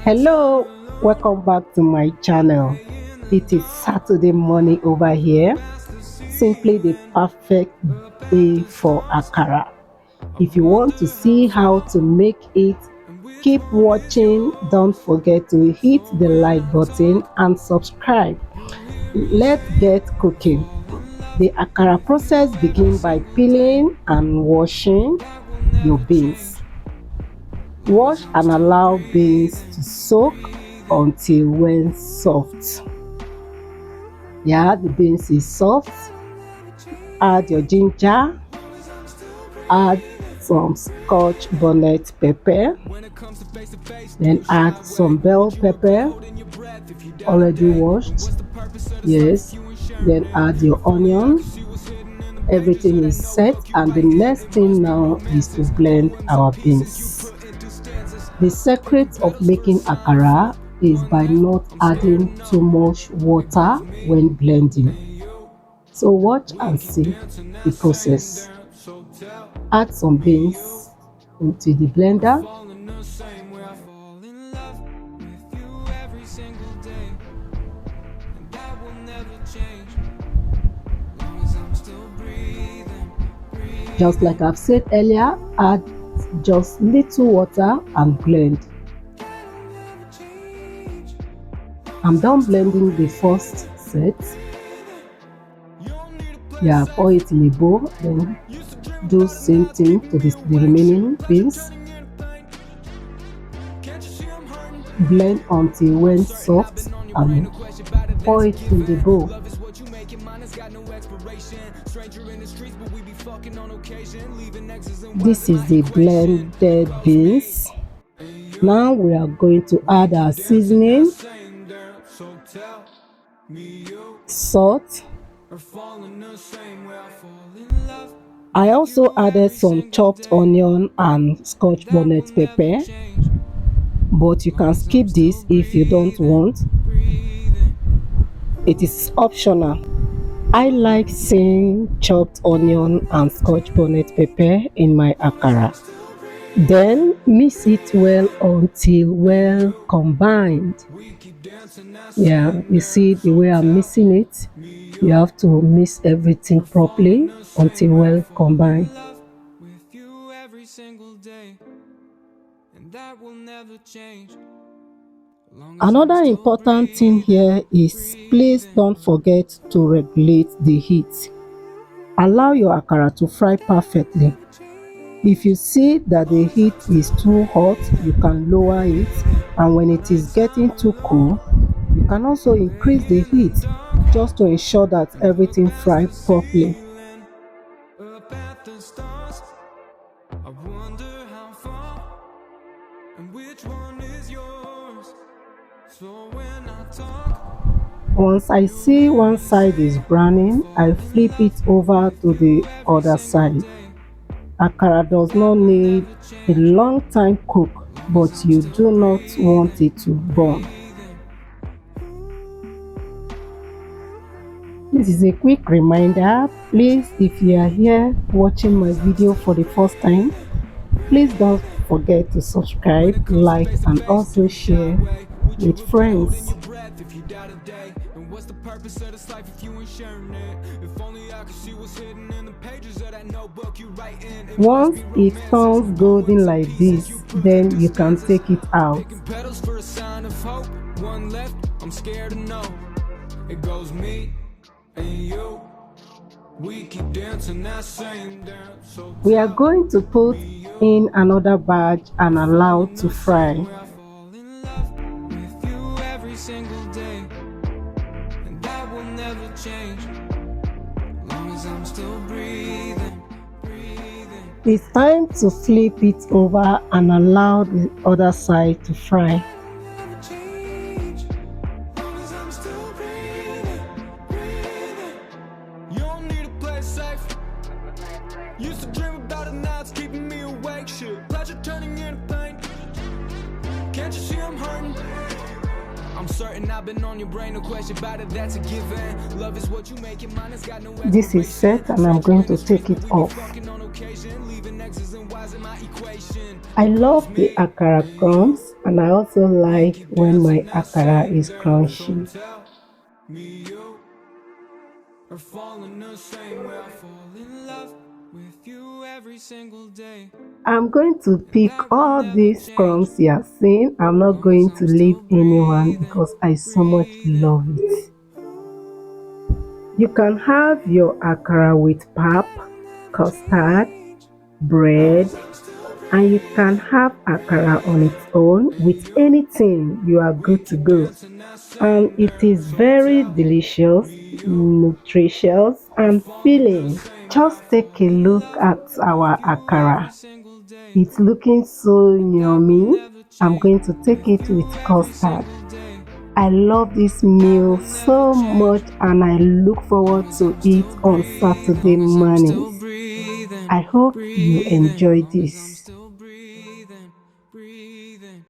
Hello, welcome back to my channel. It is Saturday morning over here. Simply the perfect day for Akara. If you want to see how to make it, keep watching. Don't forget to hit the like button and subscribe. Let's get cooking. The Akara process begins by peeling and washing your beans. Wash and allow beans to soak until when soft. Yeah, the beans is soft. Add your ginger. Add some scotch bonnet pepper. Then add some bell pepper already washed. Yes. Then add your onion. Everything is set, and the next thing now is to blend our beans. The secret of making akara is by not adding too much water when blending. So watch and see the process. Add some beans into the blender. Just like I've said earlier, add just little water and blend. I'm done blending the first set. Yeah, pour it in a bowl, then do same thing to the remaining beans. Blend until when soft and pour it in the bowl. This is the blended beans. Now we are going to add our seasoning, salt. I also added some chopped onion and scotch bonnet pepper, but you can skip this if you don't want. It is optional. I like seeing chopped onion and scotch bonnet pepper in my akara. Then mix it well until well combined. Yeah, you see the way I'm mixing it. You have to mix everything properly until well combined. Another important thing here is please don't forget to regulate the heat. Allow your akara to fry perfectly. If you see that the heat is too hot, you can lower it, and when it is getting too cool, you can also increase the heat just to ensure that everything fries properly. Once I see one side is browning, I flip it over to the other side. Akara does not need a long time cook, but you do not want it to burn. This is a quick reminder. Please, if you are here watching my video for the first time, please don't forget to subscribe, like, and also share with friends. Once it turns golden like this, then you can take it out. We are going to put in another batch and allow to fry. It's time to flip it over and allow the other side to fry. Used to dream about it, now it's keeping me awake. Shit, pleasure turning into pain. Can't you see I'm hurting? This is set and I'm going to take it off. I love the akara crumbs and I also like when my akara is crunchy. I'm going to pick all these crumbs you are seeing. I'm not going to leave anyone because I so much love it. You can have your akara with pap, custard, bread, and you can have akara on its own with anything. You are good to go. And it is very delicious, nutritious, and filling. Just take a look at our akara. It's looking so yummy. I'm going to take it with custard. I love this meal so much and I look forward to it on Saturday mornings. I hope you enjoy this.